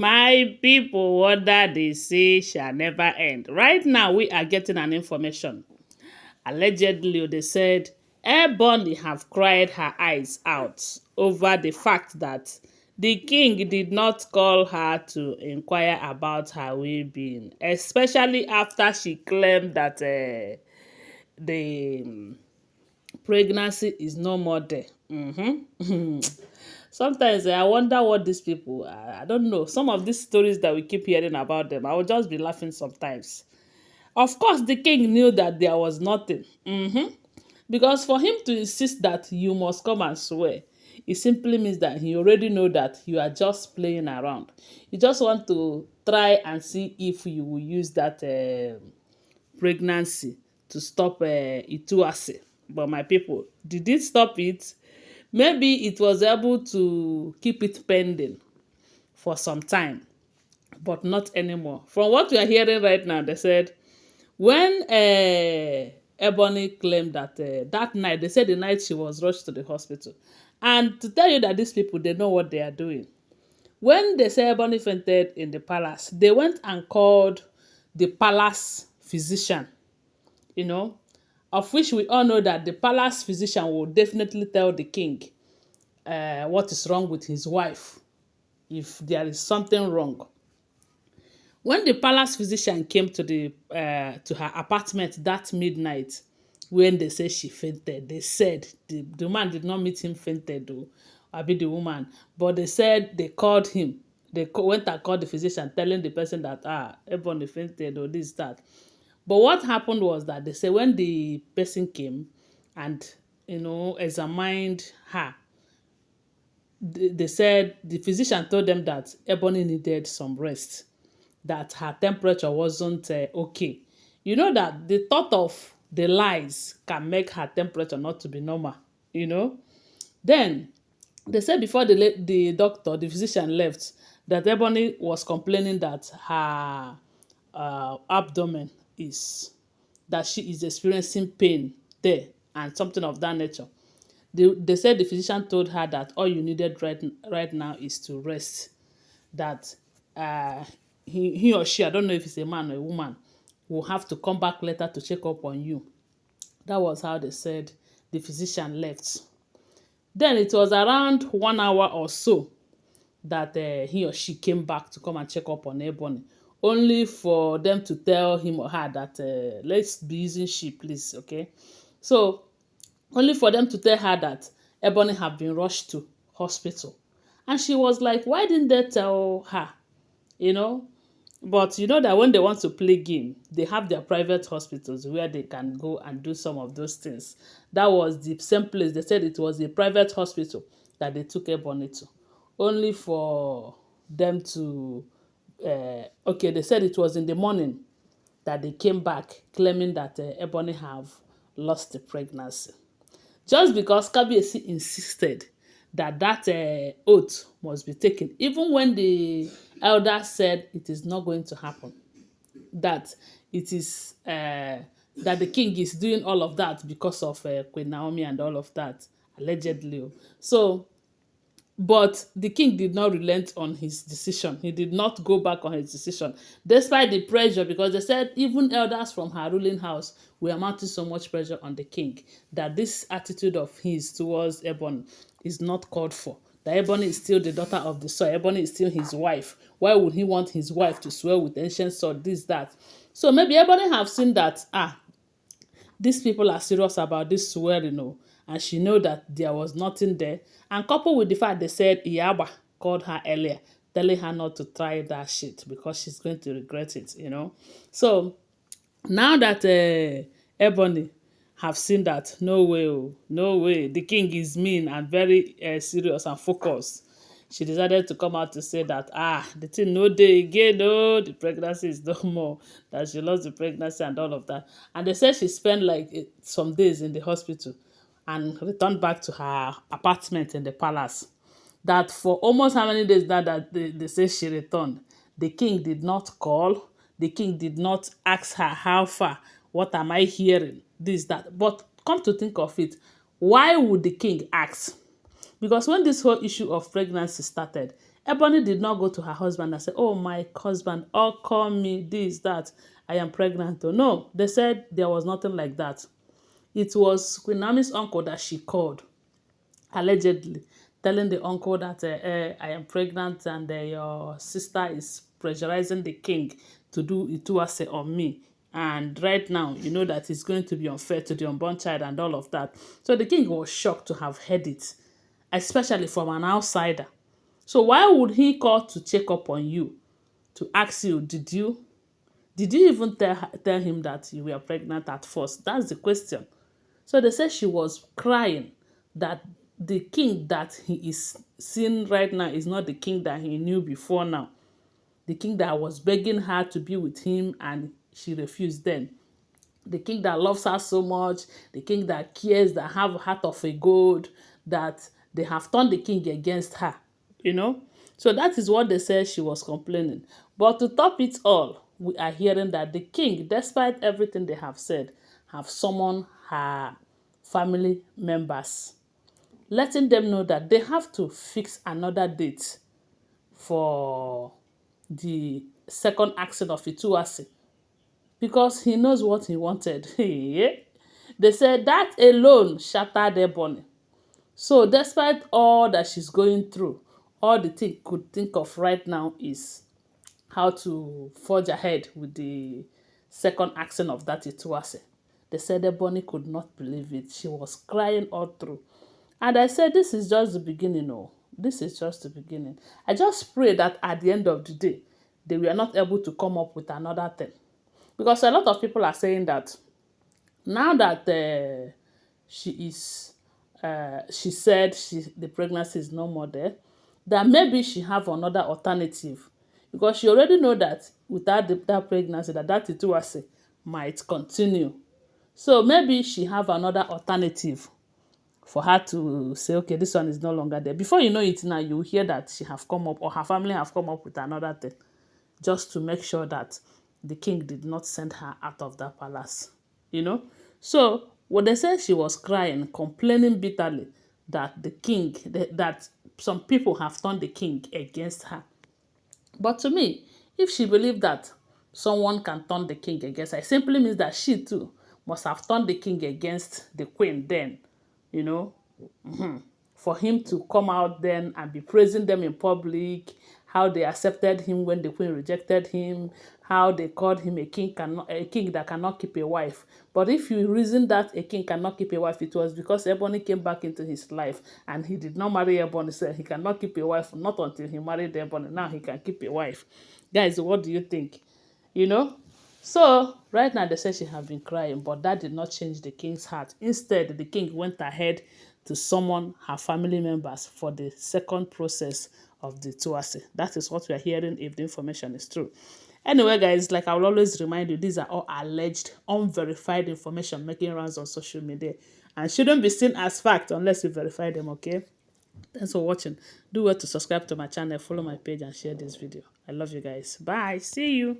My people, wonder they say shall never end. Right now, we are getting an information. Allegedly, they said Ebony have cried her eyes out over the fact that the king did not call her to inquire about her well-being, especially after she claimed that the pregnancy is no more there. Sometimes I wonder what these people, I don't know, some of these stories that we keep hearing about them, I will just be laughing sometimes. Of course, the king knew that there was nothing. Because for him to insist that you must come and swear, it simply means that he already know that you are just playing around. You just want to try and see if you will use that pregnancy to stop Ituase. But my people, did it stop it? Maybe it was able to keep it pending for some time, but not anymore. From what we are hearing right now, they said when Ebony claimed that that night, they said the night she was rushed to the hospital. And to tell you that these people, they know what they are doing. When they say Ebony fainted in the palace, they went and called the palace physician, you know, of which we all know that the palace physician will definitely tell the king what is wrong with his wife if there is something wrong. When the palace physician came to her apartment that midnight, when they say she fainted, they said the man did not meet him fainted though, I be the woman, but they said they called him. They went and called the physician, telling the person that Ebony fainted or this that. But what happened was that they say when the person came and examined her, they said the physician told them that Ebony needed some rest, that her temperature wasn't okay. You know that the thought of the lies can make her temperature not to be normal, you know. Then they said before the physician left, that Ebony was complaining that her abdomen is, that she is experiencing pain there and something of that nature. They said the physician told her that all you needed right now is to rest, that uh, he or she, I don't know if it's a man or a woman, will have to come back later to check up on you. That was how they said the physician left. Then it was around 1 hour or so that he or she came back to come and check up on Ebony, only for them to tell him or her that let's be using she, please, okay? So only for them to tell her that Ebony had been rushed to hospital. And she was like, why didn't they tell her? You know? But you know that when they want to play game, they have their private hospitals where they can go and do some of those things. That was the same place. They said it was a private hospital that they took Ebony to. Only for them to, okay, they said it was in the morning that they came back claiming that Ebony have lost the pregnancy. Just because Kabiyesi insisted that oath must be taken, even when the elder said it is not going to happen, that it is that the king is doing all of that because of Queen Naomi and all of that, allegedly. So but the king did not relent on his decision. He did not go back on his decision, despite the pressure, because they said even elders from her ruling house were mounting so much pressure on the king that this attitude of his towards Ebony is not called for. That Ebony is still the daughter of the soil. Ebony is still his wife. Why would he want his wife to swear with ancient sword, this, that? So maybe Ebony have seen that, these people are serious about this swearing, and she know that there was nothing there. And coupled with the fact they said Iyaba called her earlier, telling her not to try that shit because she's going to regret it. So now that Ebony have seen that no way, no way, the king is mean and very serious and focused, she decided to come out to say that the thing no day again, no, the pregnancy is no more, that she lost the pregnancy and all of that. And they said she spent like some days in the hospital and returned back to her apartment in the palace. That for almost how many days now that they say she returned, the king did not call, the king did not ask her how far, what am I hearing, this, that. But come to think of it, why would the king ask? Because when this whole issue of pregnancy started, Ebony did not go to her husband and say, oh, my husband, oh, call me this, that, I am pregnant. Oh, no, they said there was nothing like that. It was Queen Naomi's uncle that she called, allegedly, telling the uncle that I am pregnant and your sister is pressurizing the king to do ituase on me. And right now, you know that it's going to be unfair to the unborn child and all of that. So the king was shocked to have heard it, especially from an outsider. So why would he call to check up on you, to ask you, did you even tell him that you were pregnant at first? That's the question. So they said she was crying that the king that he is seeing right now is not the king that he knew before now. The king that was begging her to be with him and she refused then. The king that loves her so much, the king that cares, that have a heart of a gold, that they have turned the king against her, you know. So that is what they said she was complaining. But to top it all, we are hearing that the king, despite everything they have said, have summoned her family members, letting them know that they have to fix another date for the second action of Ituasi, because he knows what he wanted. They said that alone shattered Ebony. So despite all that she's going through, all the thing could think of right now is how to forge ahead with the second action of that Ituase. They said Ebony could not believe it. She was crying all through. And I said, this is just the beginning. Oh, this is just the beginning. I just pray that at the end of the day, they were not able to come up with another thing. Because a lot of people are saying that now that she said the pregnancy is no more there, that maybe she have another alternative, because she already know that without that pregnancy that ituasi might continue. So maybe she have another alternative for her to say, okay, this one is no longer there. Before you know it now, you hear that she have come up, or her family have come up with another thing, just to make sure that the king did not send her out of that palace, you know. So when they said she was crying, complaining bitterly that the king, that some people have turned the king against her. But to me, if she believed that someone can turn the king against her, it simply means that she too must have turned the king against the queen then, you know. For him to come out then and be praising them in public, how they accepted him when the queen rejected him, how they called him a king that cannot keep a wife. But if you reason that a king cannot keep a wife, it was because Ebony came back into his life and he did not marry Ebony, so he cannot keep a wife, not until he married Ebony. Now he can keep a wife. Guys, what do you think? You know? So, right now they say she have been crying, but that did not change the king's heart. Instead, the king went ahead to summon her family members for the second process of the Tuase. That is what we are hearing if the information is true. Anyway, guys, like I will always remind you, these are all alleged, unverified information making rounds on social media and shouldn't be seen as fact unless you verify them, okay? Thanks for watching. Do well to subscribe to my channel, follow my page, and share this video. I love you guys. Bye. See you.